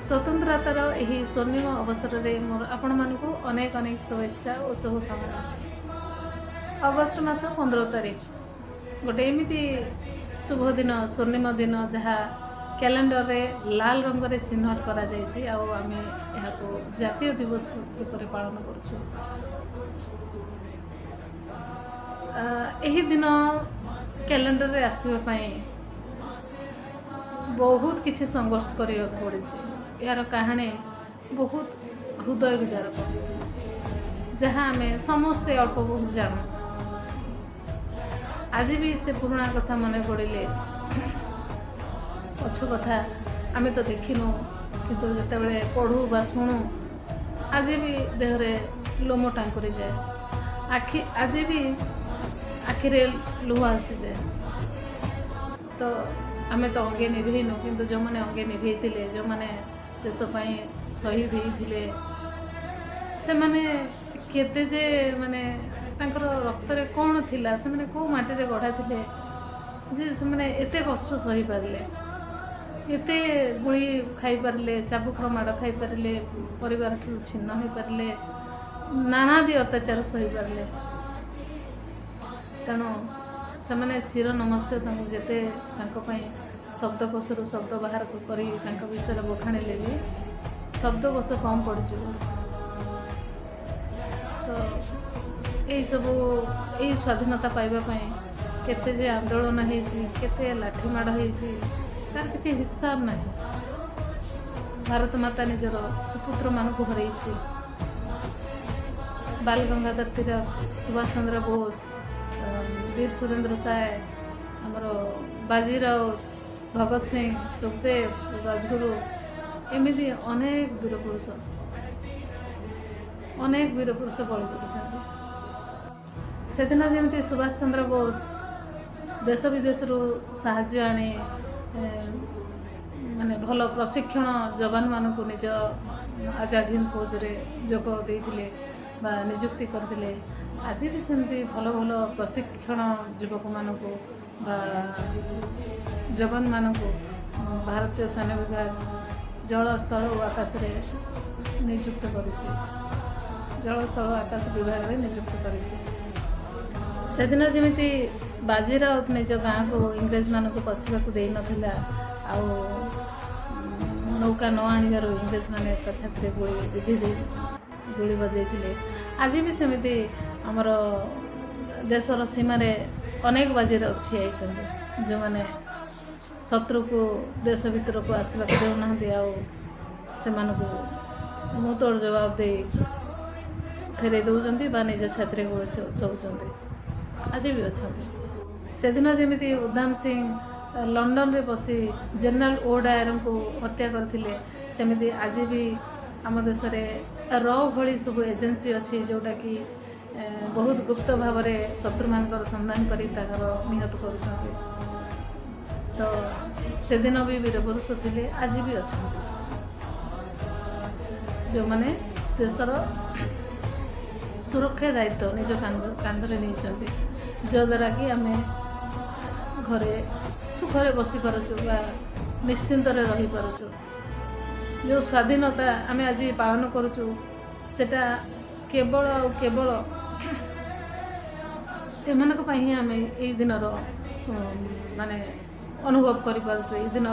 स्वतंत्रतार यही स्वर्णिम अवसर में मोर आपण मानक अनेक अनेक शुभेच्छा और शुभकामना। अगस्ट मास 15 तारीख गोटे एमती शुभ दिन स्वर्णिम दिन जहाँ कैलेंडर रे लाल रंग रे चिन्हट करा जायछि आउ आमे एहाको जातीय दिवस रूप में पालन करछु। एही दिन कैलेंडर रे आसीबा पई बहुत किसी संघर्ष करिया पड़े। यार कहानी बहुत हृदय विदारक जहाँ आम समस्ते अल्प बहुत जानू। आज भी से पुराणा कथा मन पड़े पछ कथा आम तो देखिनु किंतु जिते पढ़ू बा शुणु आज भी देहरे लोम टांकुरी जाए। आखि आज भी आखिरे लुह आसी जाए। तो आमे तो अंगे निभेनु किंतु जो मैंने अंगे निभे जो मैंने देशपाई शहीद होते से माने केते जे माने तांकर रक्त रे कौन थिला से माने को माटी रे गढ़ा थिले जे से माने एते कष्ट सही पारले एते गुली खाई पारले चाबुकर माड़ खाई पारले परिवार ठू छिन्न हो पारले नानादी अत्याचार सही पारले। तेणु से माने चिर नमस्य तांको जेते तांको पई शब्दकोश शब्द बाहर करी तांको विषय बखाणिले भी शब्दकोश कम पड़ज। तो यही सब यही स्वाधीनता पाइबा केते जे आंदोलन होती केते लाठीमाड़ होती तार किसी हिसाब नहीं। भारत माता निजर सुपुत्र मानक हरई बाल गंगाधर तिलक सुभाष चंद्र बोस वीर सुरेंद्र साय आमर बाजीराव भगत सिंह सुखदेव राजगुरु एमती अनेक वीरपुरुष बलि कर से दिन जमी सुभाष चंद्र बोस देश विदेश साहाय्य आनी माने भल प्रशिक्षण जवान मानक निज आजाद हिंद फौज रे जोग देइथिले बा नियुक्ति करथिले। आज भी सेमती भल भल प्रशिक्षण युवक मानक बा जवान मानक भारतीय सेना विभाग जल स्थल और आकाश रे नियुक्त करिछि। जल स्थल आकाश विभाग रे नियुक्त करिछि। से दिन जमी बाजीराव निज गाँ को इंग्रेज मानक पशिवाक दे नथिला आ नौका न आणबार इंग्रेज माने छाती गुली बजाई। आज भी सेमती आमर देशर सीमार अनेक बाजीराव ठिया जो मैंने शत्रु को देश भीतर को आसवा देना से मुँहतोड़ जवाब दे फेरे दौरान निज छाती गोल शोचते आज भी अच्छा। से दिन जमी उधम सिंह लंडन रे बसी जनरल ओडायर को हत्या करथिले सेमिति आज भी आम देश में र भली सब एजेंसी अच्छी जोटा कि बहुत गुप्त भाव में शत्रु मान संधान कर निहत कर। तो से दिन भी वीर पुरुष थे आज भी अच्छा जो मैंने देशर सुरक्षा दायित्व निज कांधरे नहीं जो द्वारा कि आम घरे सुखरे बसी पारचु निश्चिंत रही पारचु। जो स्वाधीनता आम आज पालन करुचु सेटा केवल केवल से ही आम यही दिन माने अनुभव कर दिन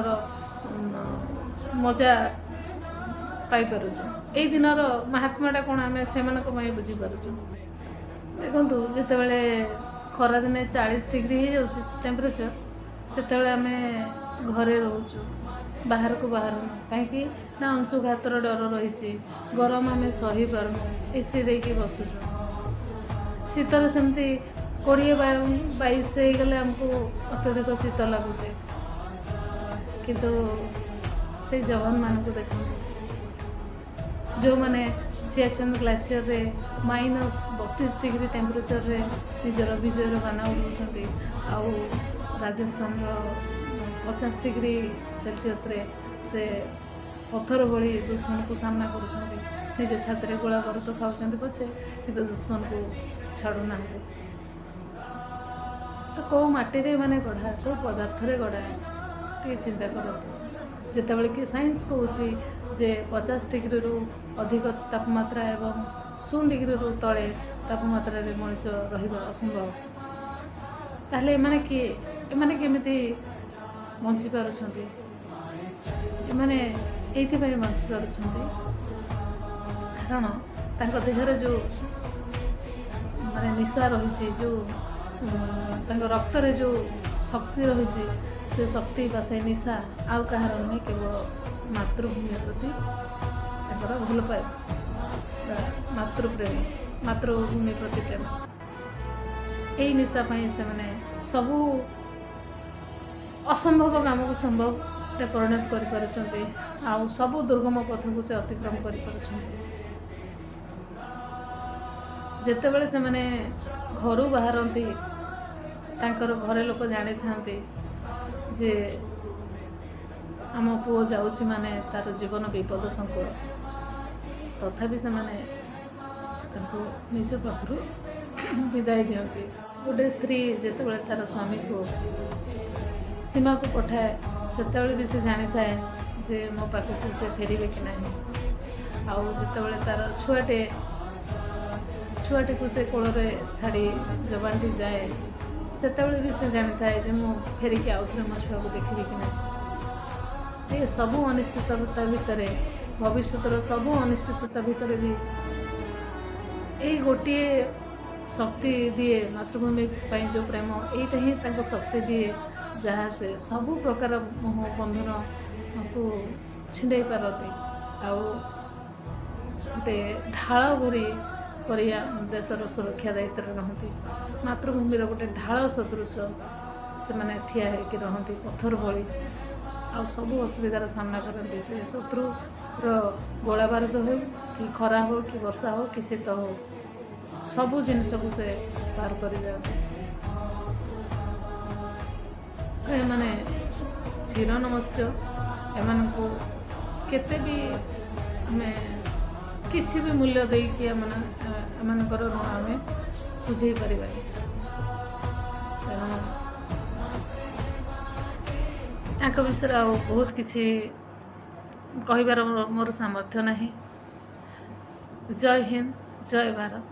मजा पाई पारुचु। यही दिन महात्माटा कौन आम से बुझीपार। देखु जिते खरा दिने 40 डिग्री हो जाऊँ टेम्परेचर से आम घरे रोचु बाहर को बाहर कहीं ना अंशुघातर डर रही गरम आम सही पारनु एसी देकी बसुचु। शीतर सेमती 20-22 गले आमको अत्यधिक शीत लगुचे किंतु से जवान मान को देखते जो मैंने सियाचिन ग्लेशियर रे -32 डिग्री टेम्परेचर रे निजर विजयर बाना उड़ाऊँ आउ राजस्थान 50 डिग्री सेल्सियस रे से पत्थर भली दुश्मन को सामना कर निज छाती गोला बारूद खाऊँ पछे कि दुश्मन को छाड़ूना। तो कौ माटी माने गढ़ा कौ पदार्थ गढ़ा टे चिंता करते जिते कि साइंस कौच ଯେ 50 ଡିଗ୍ରୀରୁ ଅଧିକ ତାପମାତ୍ରା ଏବଂ 0 ଡିଗ୍ରୀରୁ ତଳେ ତାପମାତ୍ରାରେ ମଣିଷ ରହିବା ଅସମ୍ଭବ। ତାହେଲେ ଏମାନେ କିଏ? ଏମାନେ କେମିତି ବଞ୍ଚିପାରୁଛନ୍ତି? ଏମାନେ ଏଇଥିପାଇଁ ବଞ୍ଚିପାରୁଛନ୍ତି କାରଣ ତାଙ୍କ ଦେହରେ ଯେଉଁ ମାନେ ନିଶା ରହିଛି, ଯେଉଁ ତାଙ୍କ ରକ୍ତରେ ଯେଉଁ ଶକ୍ତି ରହିଛି, ସେ ଶକ୍ତି ବା ସେ ନିଶା ଆଉ କାହାର ନୁହେଁ, କେବଳ ମାତୃଭୂମି ପ୍ରତି ତାଙ୍କର ଭଲ ପାଇବା ବା ମାତୃପ୍ରେମ, ମାତୃଭୂମି ପ୍ରତି ପ୍ରେମ। ଏଇ ନିଶା ପାଇଁ ସେମାନେ ସବୁ ଅସମ୍ଭବ କାମକୁ ସମ୍ଭବରେ ପରିଣତ କରିପାରୁଛନ୍ତି, ଆଉ ସବୁ ଦୁର୍ଗମ ପଥକୁ ସେ ଅତିକ୍ରମ କରିପାରୁଛନ୍ତି। ଯେତେବେଳେ ସେମାନେ ଘରୁ ବାହାରନ୍ତି, ତାଙ୍କର ଘରେ ଲୋକ ଜାଣିଥାନ୍ତି ଯେ ଆମ ପୁଅ ଯାଉଛି ମାନେ ତାର ଜୀବନ ବିପଦ ସଙ୍କୁଳ, ତଥାପି ସେମାନେ ତାଙ୍କୁ ନିଜ ପାଖରୁ ବିଦାୟ ଦିଅନ୍ତି। ଗୋଟେ ସ୍ତ୍ରୀ ଯେତେବେଳେ ତାର ସ୍ୱାମୀକୁ ସୀମାକୁ ପଠାଏ, ସେତେବେଳେ ବି ସେ ଜାଣିଥାଏ ଯେ ମୋ ପାଖକୁ ସେ ଫେରିବେ କି ନାହିଁ। ଆଉ ଯେତେବେଳେ ତାର ଛୁଆଟିକୁ ସେ କୋଳରେ ଛାଡ଼ି ଯବାନଟି ଯାଏ, ସେତେବେଳେ ବି ସେ ଜାଣିଥାଏ ଯେ ମୁଁ ଫେରିକି ଆଉଥରେ ମୋ ଛୁଆକୁ ଦେଖିବି କି ନାହିଁ। ଏ ସବୁ ଅନିଶ୍ଚିତତା ଭିତରେ, ଭବିଷ୍ୟତର ସବୁ ଅନିଶ୍ଚିତତା ଭିତରେ ବି ଏଇ ଗୋଟିଏ ଶକ୍ତି ଦିଏ, ମାତୃଭୂମି ପାଇଁ ଯେଉଁ ପ୍ରେମ, ଏଇଟା ହିଁ ତାଙ୍କୁ ଶକ୍ତି ଦିଏ, ଯାହା ସେ ସବୁ ପ୍ରକାର ମୋହ ବନ୍ଧନକୁ ଛିଣ୍ଡାଇ ପାରନ୍ତି। ଆଉ ଗୋଟେ ଢାଳ ପରି ଦେଶର ସୁରକ୍ଷା ଦାୟିତ୍ୱରେ ରହନ୍ତି। ମାତୃଭୂମିର ଗୋଟେ ଢାଳ ସଦୃଶ ସେମାନେ ଠିଆ ହେଇକି ରହନ୍ତି, ପଥର ଭଳି। ଆଉ ସବୁ ଅସୁବିଧାର ସାମ୍ନା କରନ୍ତି। ସେ ଶତ୍ରୁର ଗୋଳା ବାରୁଦ ହେଉ, କି ଖରା ହେଉ, କି ବର୍ଷା ହେଉ, କି ଶୀତ ହେଉ, ସବୁ ଜିନିଷକୁ ସେ ପାର କରିଯାଆନ୍ତି। ଏମାନେ ଚିରନମସ୍ୟ। ଏମାନଙ୍କୁ କେତେ ବି ଆମେ କିଛି ବି ମୂଲ୍ୟ ଦେଇକି ଏମାନଙ୍କର ଋଣ ଆମେ ସୁଝେଇ ପାରିବାନି। ତେଣୁ ୟାଙ୍କ ବିଷୟରେ ଆଉ ବହୁତ କିଛି କହିବାର ମୋର ସାମର୍ଥ୍ୟ ନାହିଁ। ଜୟ ହିନ୍ଦ, ଜୟ ଭାରତ।